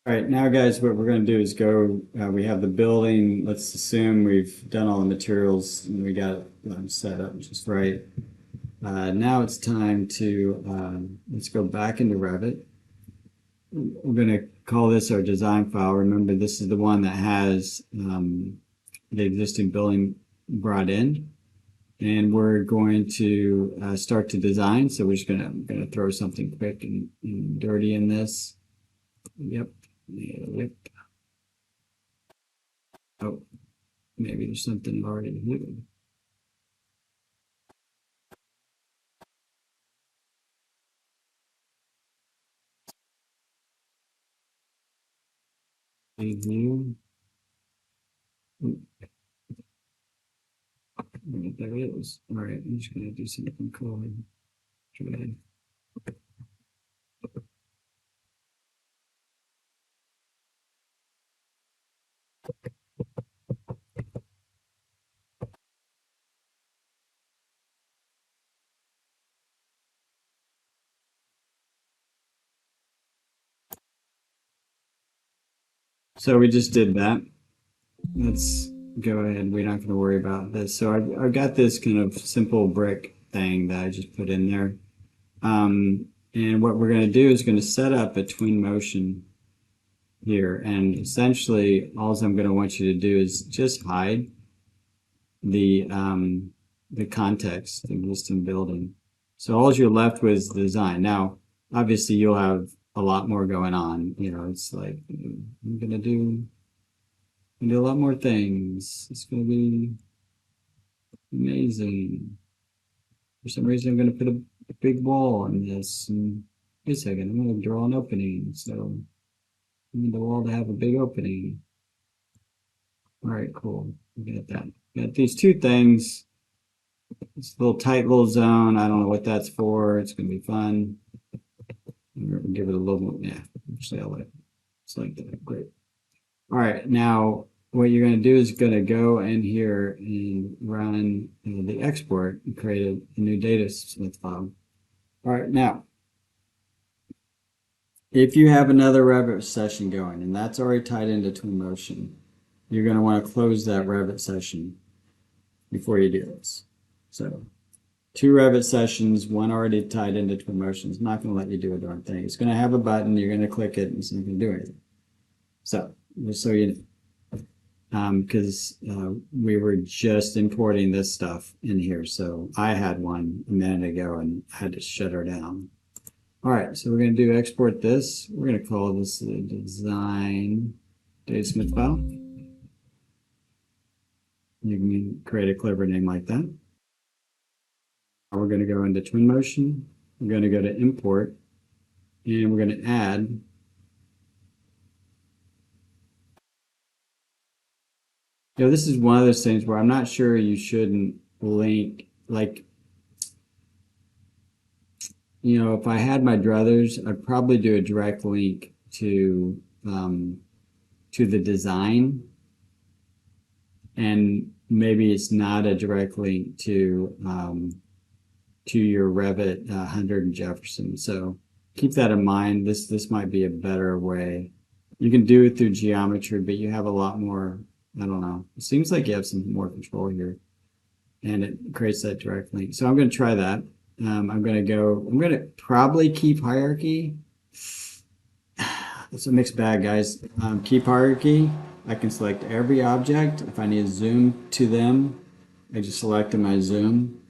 All right, now guys, what we're going to do is go, we have the building. Let's assume we've done all the materials and we got it set up just right. Now it's time to, let's go back into Revit. We're going to call this our design file. Remember, this is the one that has the existing building brought in. And we're going to start to design. So we're just going to throw something quick and dirty in this. Yep. Yep. Oh, maybe there's something already hidden. Review. There it is. All right, I'm just going to do something cool. Try. So we just did that. Let's go ahead. We're not going to worry about this. So I've got this kind of simple brick thing that I just put in there. And what we're going to do is going to set up a twin motion here. And essentially, all I'm going to want you to do is just hide the context, the existing building. So all you're left with is the design. Now, obviously, you'll have a lot more going on. You know, it's like I'm gonna do a lot more things. It's gonna be amazing. For some reason, I'm gonna put a big wall on this. And wait a second, I'm gonna draw an opening. So I need the wall to have a big opening. All right, cool. We got that. Got these two things. It's a little tight little zone. I don't know what that's for. It's going to be fun. Give it a little, yeah, actually I like it. It's like that. Great. All right, now what you're going to do is going to go in here and run the export and create a new data file. All right, now, if you have another Revit session going and that's already tied into Twinmotion, you're going to want to close that Revit session before you do this. So 2 Revit sessions, one already tied into Twinmotion. It's not going to let you do a darn thing. It's going to have a button. You're going to click it and it's not going to do anything. So just so you know, because we were just importing this stuff in here. So I had one a minute ago and had to shut her down. All right, so we're going to do export this. We're going to call this the design datasmith file. You can create a clever name like that. We're going to go into Twinmotion. We're going to go to import and we're going to add this is one of those things where I'm not sure you shouldn't link, like, if I had my druthers, I'd probably do a direct link to the design, and maybe it's not a direct link to your Revit 100 and Jefferson. So keep that in mind. This might be a better way. You can do it through geometry, but you have a lot more. I don't know. It seems like you have some more control here, and it creates that direct link. So I'm going to try that. I'm going to probably keep hierarchy. It's a mixed bag, guys. Keep hierarchy. I can select every object. If I need to zoom to them, I just select them, I zoom,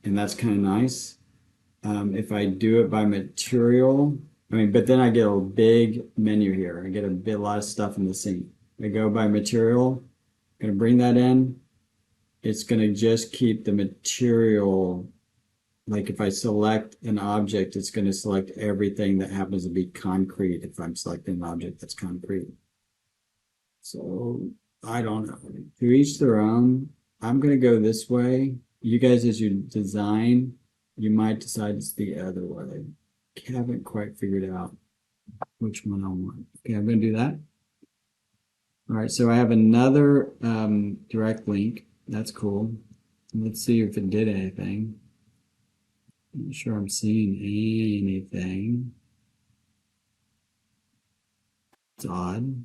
and that's kind of nice. If I do it by material, but then I get a big menu here. I get a lot of stuff in the scene. I go by material. I'm going to bring that in. It's going to just keep the material. Like if I select an object, it's going to select everything that happens to be concrete if I'm selecting an object that's concrete. So I don't know. To each their own. I'm going to go this way. You guys, as you design, you might decide it's the other way. I haven't quite figured out which one I want. Okay, I'm going to do that. All right, so I have another direct link. That's cool. Let's see if it did anything. I'm not sure I'm seeing anything. It's odd.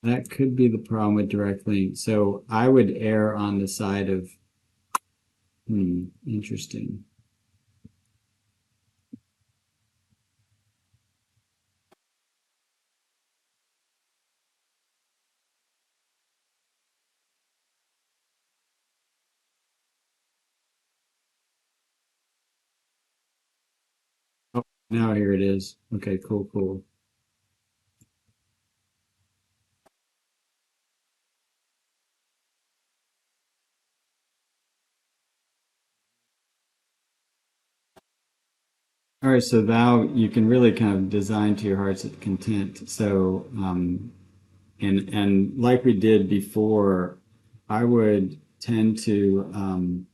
That could be the problem with direct link. So I would err on the side of, interesting. Oh, now here it is. Okay, cool, cool. All right, so now you can really kind of design to your heart's content. So, and like we did before, I would tend to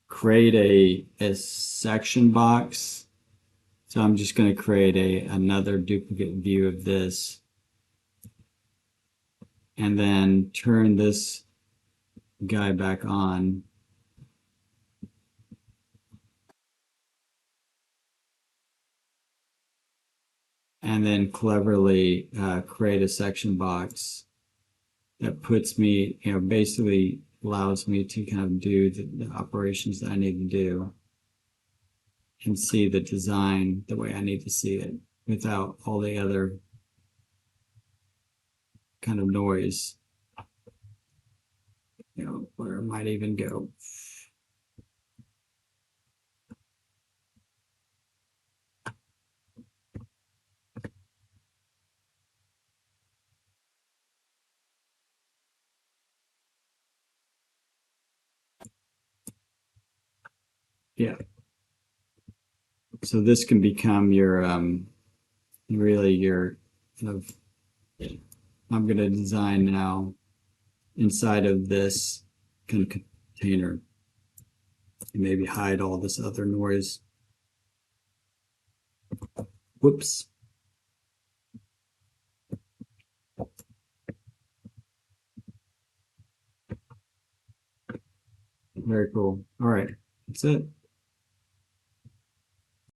create a section box. So I'm just going to create another duplicate view of this, and then turn this guy back on. And then cleverly create a section box that puts me, basically allows me to kind of do the operations that I need to do and see the design the way I need to see it without all the other kind of noise, where it might even go. Yeah. So this can become your, really your kind of, I'm going to design now inside of this kind of container and maybe hide all this other noise. Whoops. Very cool. All right. That's it.